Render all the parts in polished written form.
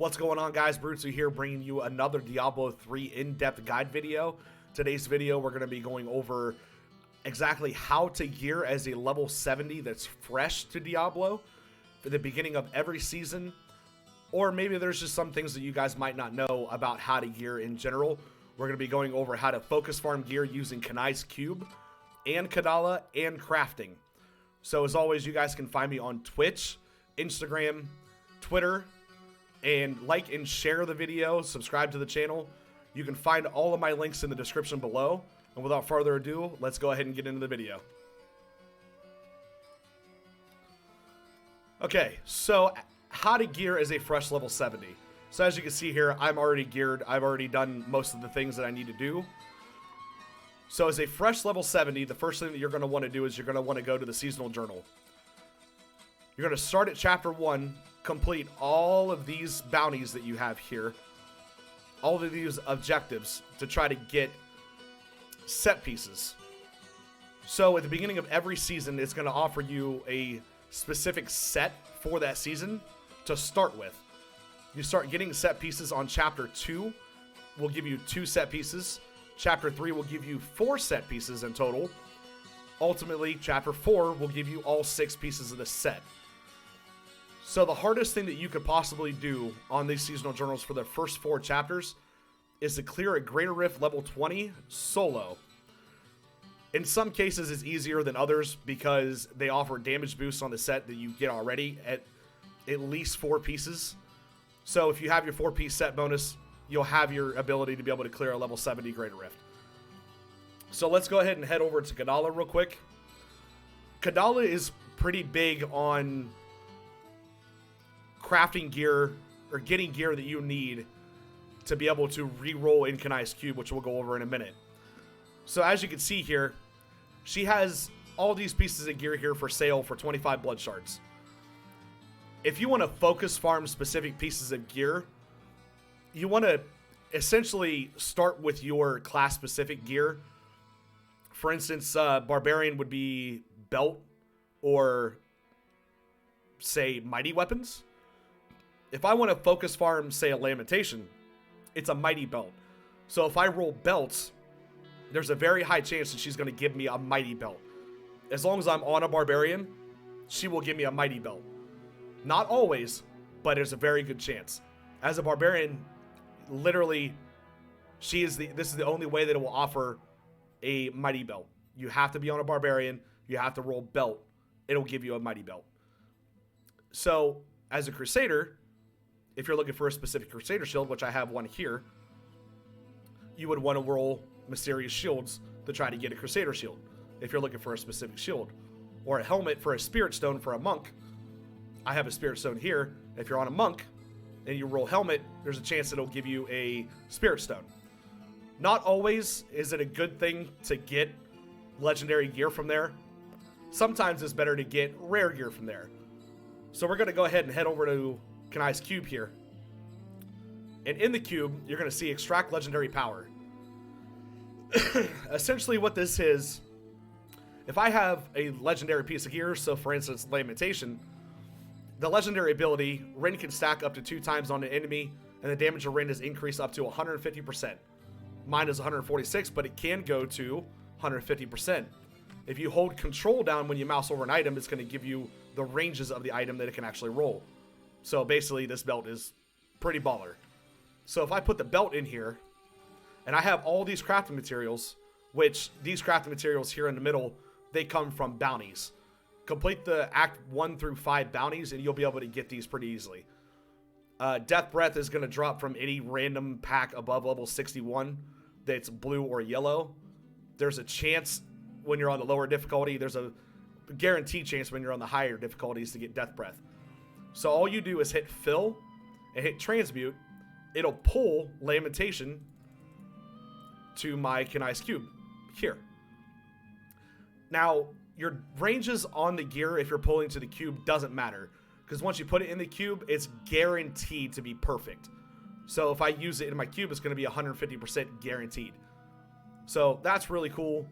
What's going on, guys? Brutuu here, bringing you another Diablo 3 in-depth guide video. Today's video, we're going to be going over exactly how to gear as a level 70 that's fresh to Diablo for the beginning of every season. Or maybe there's just some things that you guys might not know about how to gear in general. We're going to be going over how to focus farm gear using Kanai's cube and Kadala and crafting. So as always, you guys can find me on Twitch, Instagram, Twitter, and like and share the video, subscribe to the channel. You can find all of my links in the description below. And without further ado, let's go ahead and get into the video. Okay, so how to gear as a fresh level 70. So as you can see here, I'm already geared. I've already done most of the things that I need to do. So as a fresh level 70, the first thing that you're going to want to do is you're going to want to go to the seasonal journal. You're going to start at chapter 1, complete all of these bounties that you have here, all of these objectives to try to get set pieces. So at the beginning of every season, it's going to offer you a specific set for that season to start with. You start getting set pieces on chapter 2, will give you 2 set pieces. Chapter 3 will give you 4 set pieces in total. Ultimately, chapter 4 will give you all 6 pieces of the set. So the hardest thing that you could possibly do on these seasonal journals for the first 4 chapters is to clear a Greater Rift level 20 solo. In some cases, it's easier than others because they offer damage boosts on the set that you get already at least 4 pieces. So if you have your 4-piece set bonus, you'll have your ability to be able to clear a level 70 Greater Rift. So let's go ahead and head over to Kadala real quick. Kadala is pretty big on crafting gear or getting gear that you need to be able to re-roll in Kanai's cube, which we'll go over in a minute. So as you can see here, she has all these pieces of gear here for sale for 25 blood shards. If you want to focus farm specific pieces of gear, you want to essentially start with your class specific gear. For instance, Barbarian would be belt or say mighty weapons. If I want to focus farm, say, a Lamentation, it's a mighty belt. So if I roll belts, there's a very high chance that she's going to give me a mighty belt. As long as I'm on a Barbarian, she will give me a mighty belt. Not always, but there's a very good chance. As a Barbarian, literally, this is the only way that it will offer a mighty belt. You have to be on a Barbarian. You have to roll belt. It'll give you a mighty belt. So as a Crusader, if you're looking for a specific Crusader shield, which I have one here, you would want to roll Mysterious Shields to try to get a Crusader shield if you're looking for a specific shield. Or a helmet for a Spirit Stone for a monk. I have a Spirit Stone here. If you're on a monk and you roll helmet, there's a chance it'll give you a Spirit Stone. Not always is it a good thing to get legendary gear from there. Sometimes it's better to get rare gear from there. So we're going to go ahead and head over to Kanai's cube here. And in the cube, you're going to see extract legendary power. Essentially what this is, if I have a legendary piece of gear, so for instance, Lamentation, the legendary ability, Rend can stack up to 2 times on an enemy, and the damage of Rend is increased up to 150%. Mine is 146, but it can go to 150%. If you hold control down when you mouse over an item, it's going to give you the ranges of the item that it can actually roll. So basically, this belt is pretty baller. So if I put the belt in here, and I have all these crafting materials, which these crafting materials here in the middle, they come from bounties. Complete the Act 1 through 5 bounties, and you'll be able to get these pretty easily. Death Breath is going to drop from any random pack above level 61 that's blue or yellow. There's a chance when you're on the lower difficulty. There's a guaranteed chance when you're on the higher difficulties to get Death Breath. So all you do is hit fill and hit transmute. It'll pull Lamentation to my Kanai's cube here. Now, your ranges on the gear, if you're pulling to the cube, doesn't matter. Because once you put it in the cube, it's guaranteed to be perfect. So if I use it in my cube, it's going to be 150% guaranteed. So that's really cool.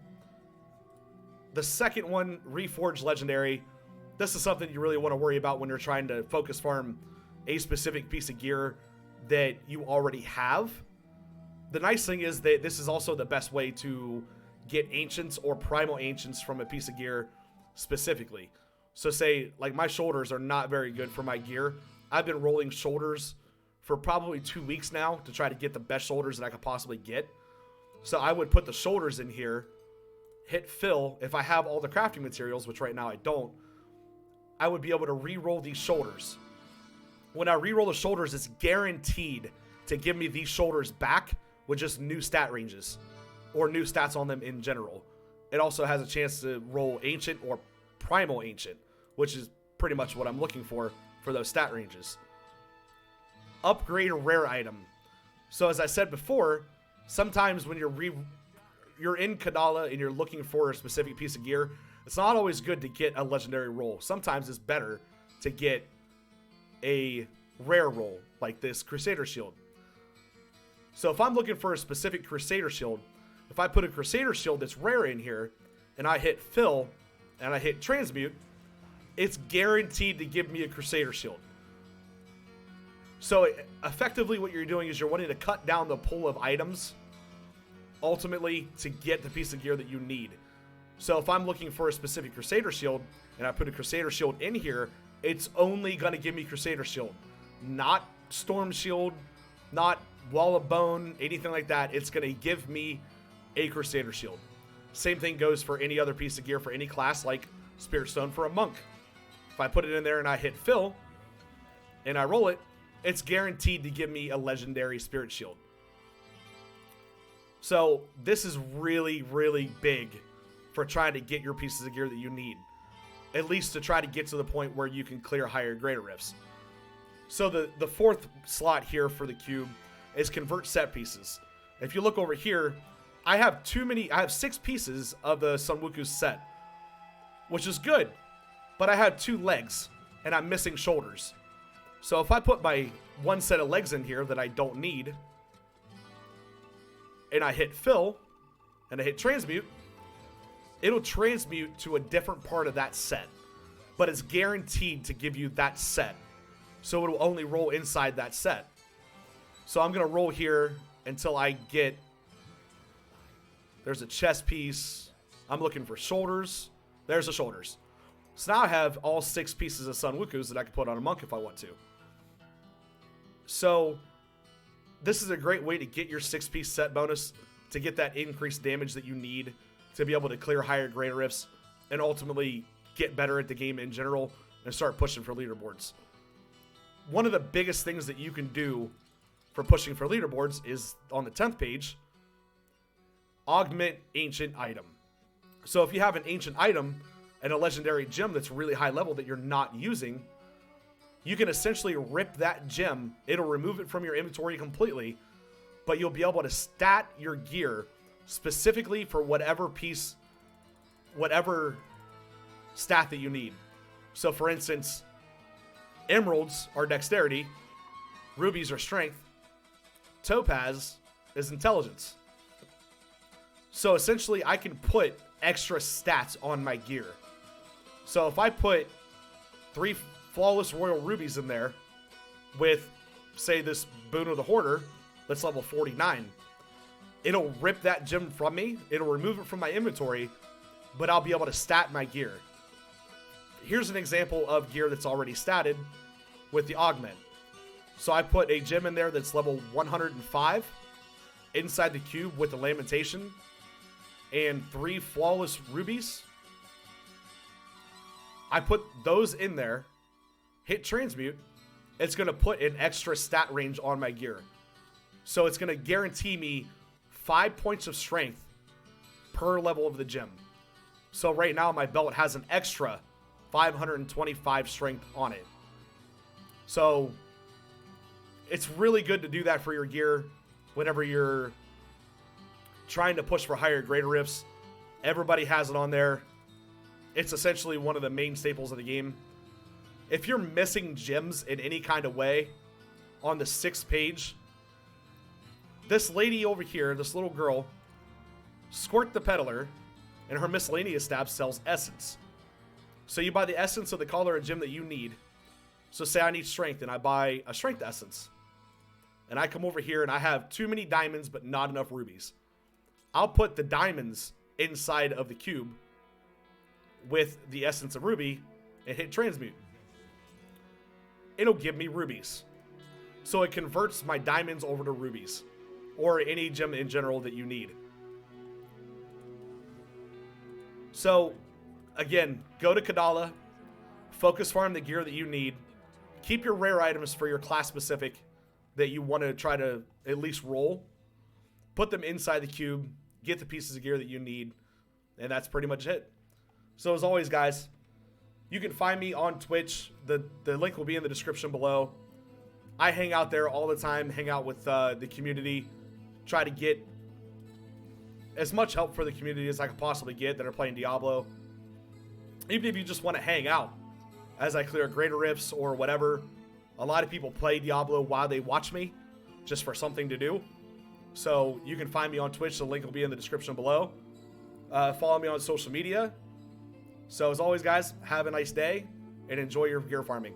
The second one, Reforged Legendary. This is something you really want to worry about when you're trying to focus farm a specific piece of gear. that you already have. The nice thing is that this is also the best way to get ancients or primal ancients from a piece of gear specifically. So say, like, my shoulders are not very good for my gear. I've been rolling shoulders for probably 2 weeks now to try to get the best shoulders that I could possibly get. So I would put the shoulders in here, hit fill. If I have all the crafting materials, which right now I don't, I would be able to re-roll these shoulders. When I re-roll the shoulders, it's guaranteed to give me these shoulders back with just new stat ranges or new stats on them in general. It also has a chance to roll ancient or primal ancient, which is pretty much what I'm looking for those stat ranges. Upgrade a rare item. So as I said before, sometimes when you're in Kadala and you're looking for a specific piece of gear, it's not always good to get a legendary roll. Sometimes it's better to get a rare roll, like this Crusader Shield. So if I'm looking for a specific Crusader Shield, if I put a Crusader Shield that's rare in here, and I hit fill, and I hit transmute, it's guaranteed to give me a Crusader Shield. So effectively what you're doing is you're wanting to cut down the pool of items, ultimately, to get the piece of gear that you need. So if I'm looking for a specific Crusader Shield, and I put a Crusader Shield in here, it's only going to give me Crusader Shield. Not Storm Shield, not Wall of Bone, anything like that. It's going to give me a Crusader Shield. Same thing goes for any other piece of gear for any class, like Spirit Stone for a Monk. If I put it in there and I hit fill, and I roll it, it's guaranteed to give me a legendary Spirit Shield. So this is really, really big for trying to get your pieces of gear that you need. At least to try to get to the point where you can clear higher greater rifts. So the fourth slot here for the cube is convert set pieces. If you look over here, I have 6 pieces of the Sunwuku set, which is good, but I have 2 legs and I'm missing shoulders. So if I put my 1 set of legs in here that I don't need, and I hit fill, and I hit transmute, it'll transmute to a different part of that set. But it's guaranteed to give you that set. So it'll only roll inside that set. So I'm going to roll here until I get... There's a chest piece. I'm looking for shoulders. There's the shoulders. So now I have all 6 pieces of Sunwukus that I can put on a monk if I want to. So this is a great way to get your 6-piece set bonus, to get that increased damage that you need to be able to clear higher greater rifts and ultimately get better at the game in general and start pushing for leaderboards. One of the biggest things that you can do for pushing for leaderboards is on the 10th page, augment ancient item. So if you have an ancient item and a legendary gem that's really high level that you're not using, you can essentially rip that gem. It'll remove it from your inventory completely, but you'll be able to stat your gear specifically for whatever piece, whatever stat that you need. So for instance, emeralds are dexterity, rubies are strength, topaz is intelligence. So essentially I can put extra stats on my gear. So if I put 3 flawless royal rubies in there with, say, this Boon of the Hoarder that's level 49, it'll rip that gem from me, it'll remove it from my inventory, but I'll be able to stat my gear. Here's an example of gear that's already statted with the Augment. So I put a gem in there that's level 105 inside the cube with the Lamentation and 3 flawless rubies. I put those in there, hit transmute, it's going to put an extra stat range on my gear. So it's going to guarantee me 5 points of strength per level of the gem. So right now my belt has an extra 525 strength on it. So it's really good to do that for your gear whenever you're trying to push for higher greater rifts. Everybody has it on there. It's essentially one of the main staples of the game. If you're missing gems in any kind of way, on the 6th page, this lady over here, this little girl, Squirt the Peddler, and her miscellaneous tab sells essence. So you buy the essence of the color of gem that you need. So say I need strength and I buy a strength essence. and I come over here and I have too many diamonds but not enough rubies, I'll put the diamonds inside of the cube with the essence of ruby and hit transmute. It'll give me rubies. So it converts my diamonds over to rubies, or any gem in general that you need. So again, go to Kadala, focus farm the gear that you need, keep your rare items for your class specific that you want to try to at least roll, put them inside the cube, get the pieces of gear that you need, and that's pretty much it. So as always, guys, you can find me on Twitch. The link will be in the description below. I hang out there all the time, hang out with the community, try to get as much help for the community as I can possibly get that are playing Diablo. Even if you just want to hang out as I clear greater rifts or whatever. A lot of people play Diablo while they watch me, just for something to do. So you can find me on Twitch. The link will be in the description below. Follow me on social media. So as always, guys, have a nice day and enjoy your gear farming.